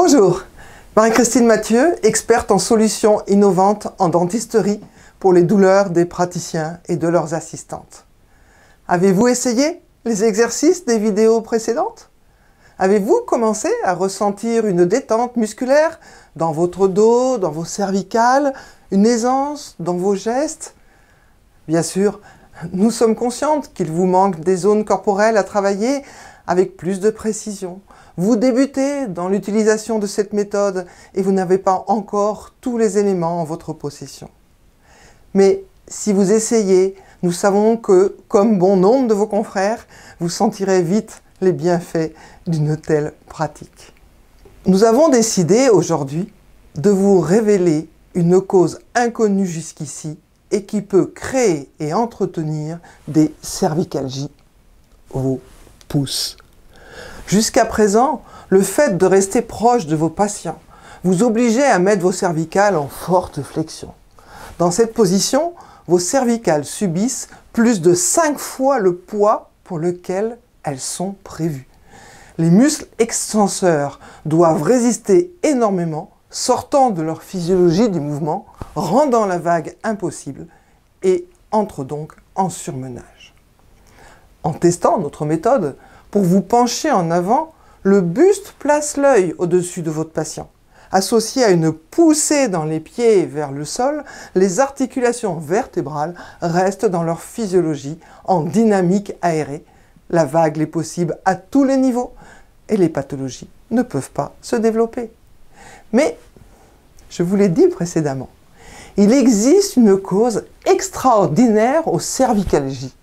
Bonjour, Marie-Christine Mathieu, experte en solutions innovantes en dentisterie pour les douleurs des praticiens et de leurs assistantes. Avez-vous essayé les exercices des vidéos précédentes? Avez-vous commencé à ressentir une détente musculaire dans votre dos, dans vos cervicales, une aisance dans vos gestes? Bien sûr, nous sommes conscientes qu'il vous manque des zones corporelles à travailler avec plus de précision. Vous débutez dans l'utilisation de cette méthode et vous n'avez pas encore tous les éléments en votre possession. Mais si vous essayez, nous savons que, comme bon nombre de vos confrères, vous sentirez vite les bienfaits d'une telle pratique. Nous avons décidé aujourd'hui de vous révéler une cause inconnue jusqu'ici et qui peut créer et entretenir des cervicalgies, vos pouces. Jusqu'à présent, le fait de rester proche de vos patients vous obligeait à mettre vos cervicales en forte flexion. Dans cette position, vos cervicales subissent plus de 5 fois le poids pour lequel elles sont prévues. Les muscles extenseurs doivent résister énormément, sortant de leur physiologie du mouvement, rendant la vague impossible et entrent donc en surmenage. En testant notre méthode, pour vous pencher en avant, le buste place l'œil au-dessus de votre patient. Associé à une poussée dans les pieds vers le sol, les articulations vertébrales restent dans leur physiologie en dynamique aérée. La vague est possible à tous les niveaux et les pathologies ne peuvent pas se développer. Mais, je vous l'ai dit précédemment, il existe une cause extraordinaire aux cervicalgies.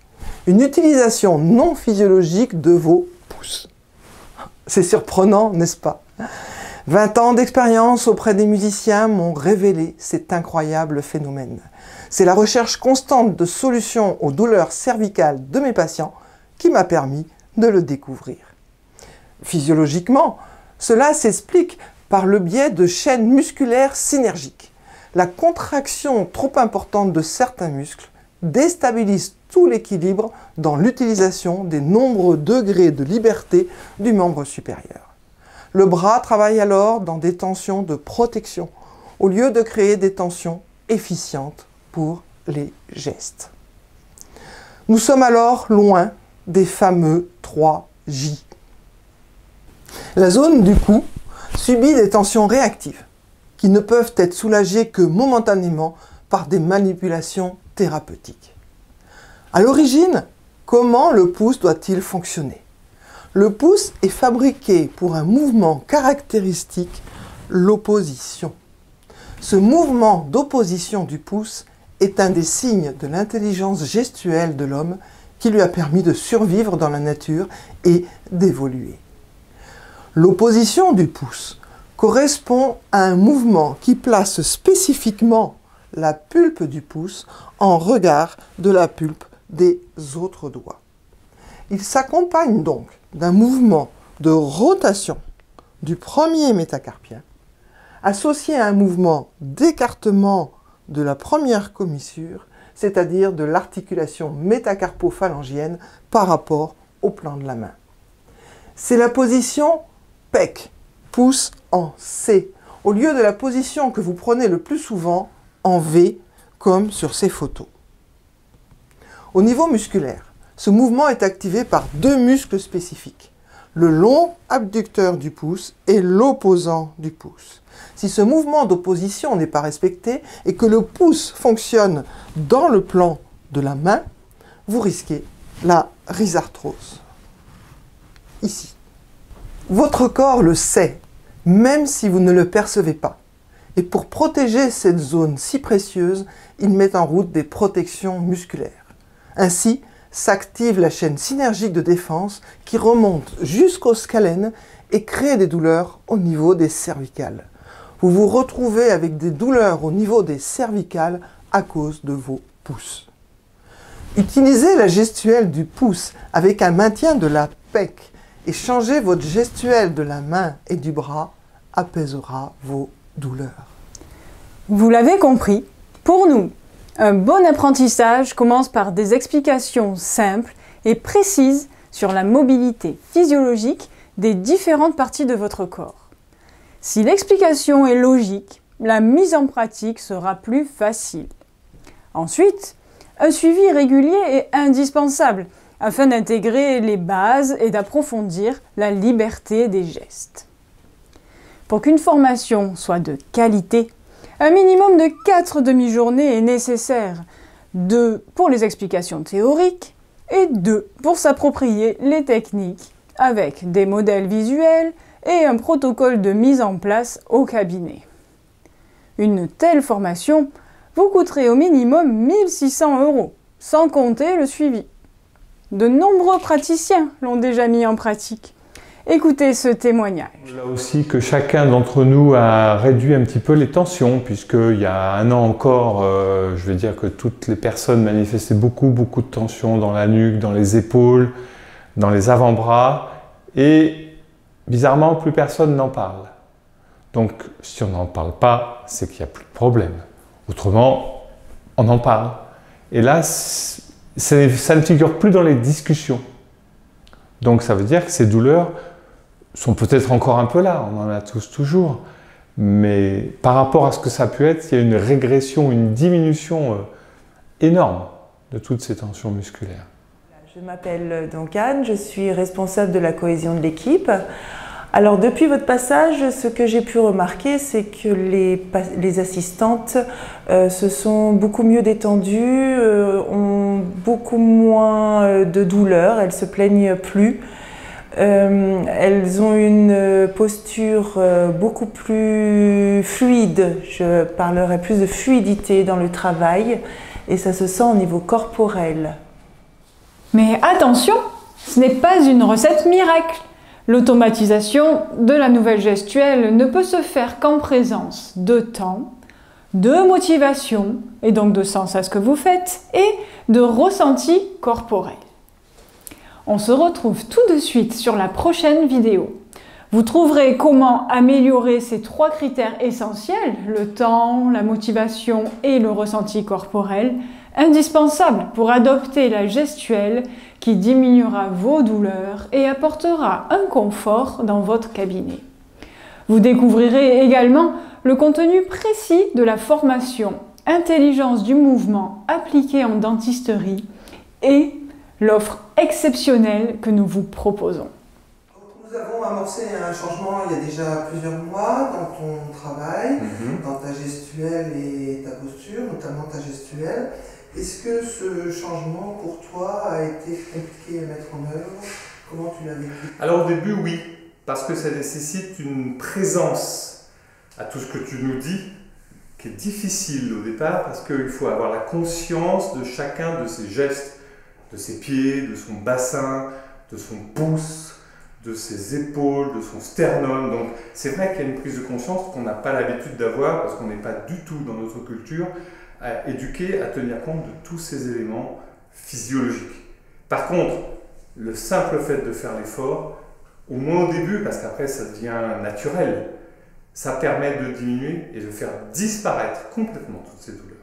Une utilisation non physiologique de vos pouces. C'est surprenant, n'est-ce pas? 20 ans d'expérience auprès des musiciens m'ont révélé cet incroyable phénomène. C'est la recherche constante de solutions aux douleurs cervicales de mes patients qui m'a permis de le découvrir. Physiologiquement, cela s'explique par le biais de chaînes musculaires synergiques. La contraction trop importante de certains muscles déstabilise tout l'équilibre dans l'utilisation des nombreux degrés de liberté du membre supérieur. Le bras travaille alors dans des tensions de protection, au lieu de créer des tensions efficientes pour les gestes. Nous sommes alors loin des fameux 3J. La zone du cou subit des tensions réactives, qui ne peuvent être soulagées que momentanément par des manipulations thérapeutiques. À l'origine, comment le pouce doit-il fonctionner? Le pouce est fabriqué pour un mouvement caractéristique, l'opposition. Ce mouvement d'opposition du pouce est un des signes de l'intelligence gestuelle de l'homme qui lui a permis de survivre dans la nature et d'évoluer. L'opposition du pouce correspond à un mouvement qui place spécifiquement la pulpe du pouce en regard de la pulpe des autres doigts. Il s'accompagne donc d'un mouvement de rotation du premier métacarpien associé à un mouvement d'écartement de la première commissure, c'est-à-dire de l'articulation métacarpophalangienne par rapport au plan de la main. C'est la position PEC, pouce en C, au lieu de la position que vous prenez le plus souvent en V, comme sur ces photos. Au niveau musculaire, ce mouvement est activé par deux muscles spécifiques, le long abducteur du pouce et l'opposant du pouce. Si ce mouvement d'opposition n'est pas respecté et que le pouce fonctionne dans le plan de la main, vous risquez la rhizarthrose. Ici. Votre corps le sait, même si vous ne le percevez pas. Et pour protéger cette zone si précieuse, il met en route des protections musculaires. Ainsi, s'active la chaîne synergique de défense qui remonte jusqu'au scalène et crée des douleurs au niveau des cervicales. Vous vous retrouvez avec des douleurs au niveau des cervicales à cause de vos pouces. Utilisez la gestuelle du pouce avec un maintien de la PEC et changez votre gestuelle de la main et du bras apaisera vos douleurs. Vous l'avez compris, pour nous, un bon apprentissage commence par des explications simples et précises sur la mobilité physiologique des différentes parties de votre corps. Si l'explication est logique, la mise en pratique sera plus facile. Ensuite, un suivi régulier est indispensable afin d'intégrer les bases et d'approfondir la liberté des gestes. Pour qu'une formation soit de qualité, un minimum de 4 demi-journées est nécessaire, 2 pour les explications théoriques et 2 pour s'approprier les techniques avec des modèles visuels et un protocole de mise en place au cabinet. Une telle formation vous coûterait au minimum 1 600 €, sans compter le suivi. De nombreux praticiens l'ont déjà mis en pratique. Écoutez ce témoignage. Là aussi que chacun d'entre nous a réduit un petit peu les tensions, puisqu'il y a un an encore, je vais dire que toutes les personnes manifestaient beaucoup de tensions dans la nuque, dans les épaules, dans les avant-bras, et bizarrement, plus personne n'en parle. Donc, si on n'en parle pas, c'est qu'il n'y a plus de problème. Autrement, on en parle. Et là, ça ne figure plus dans les discussions. Donc, ça veut dire que ces douleurs sont peut-être encore un peu là, on en a tous toujours. Mais par rapport à ce que ça a pu être, il y a une régression, une diminution énorme de toutes ces tensions musculaires. Je m'appelle donc Anne, je suis responsable de la cohésion de l'équipe. Alors depuis votre passage, ce que j'ai pu remarquer, c'est que les assistantes se sont beaucoup mieux détendues, ont beaucoup moins de douleurs, elles ne se plaignent plus. Elles ont une posture beaucoup plus fluide, je parlerai plus de fluidité dans le travail et ça se sent au niveau corporel. Mais attention, ce n'est pas une recette miracle. L'automatisation de la nouvelle gestuelle ne peut se faire qu'en présence de temps, de motivation, et donc de sens à ce que vous faites, et de ressenti corporel. On se retrouve tout de suite sur la prochaine vidéo. Vous trouverez comment améliorer ces 3 critères essentiels, le temps, la motivation et le ressenti corporel, indispensables pour adopter la gestuelle qui diminuera vos douleurs et apportera un confort dans votre cabinet. Vous découvrirez également le contenu précis de la formation Intelligence du mouvement appliquée en dentisterie et l'offre exceptionnelle que nous vous proposons. Nous avons amorcé un changement il y a déjà plusieurs mois dans ton travail, dans ta gestuelle et ta posture, notamment ta gestuelle. Est-ce que ce changement pour toi a été compliqué à mettre en œuvre? Comment tu l'as vécu? Alors au début, oui, parce que ça nécessite une présence à tout ce que tu nous dis, qui est difficile au départ, parce qu'il faut avoir la conscience de chacun de ses gestes, de ses pieds, de son bassin, de son pouce, de ses épaules, de son sternum. Donc c'est vrai qu'il y a une prise de conscience qu'on n'a pas l'habitude d'avoir, parce qu'on n'est pas du tout dans notre culture éduqué à tenir compte de tous ces éléments physiologiques. Par contre, le simple fait de faire l'effort, au moins au début, parce qu'après ça devient naturel, ça permet de diminuer et de faire disparaître complètement toutes ces douleurs.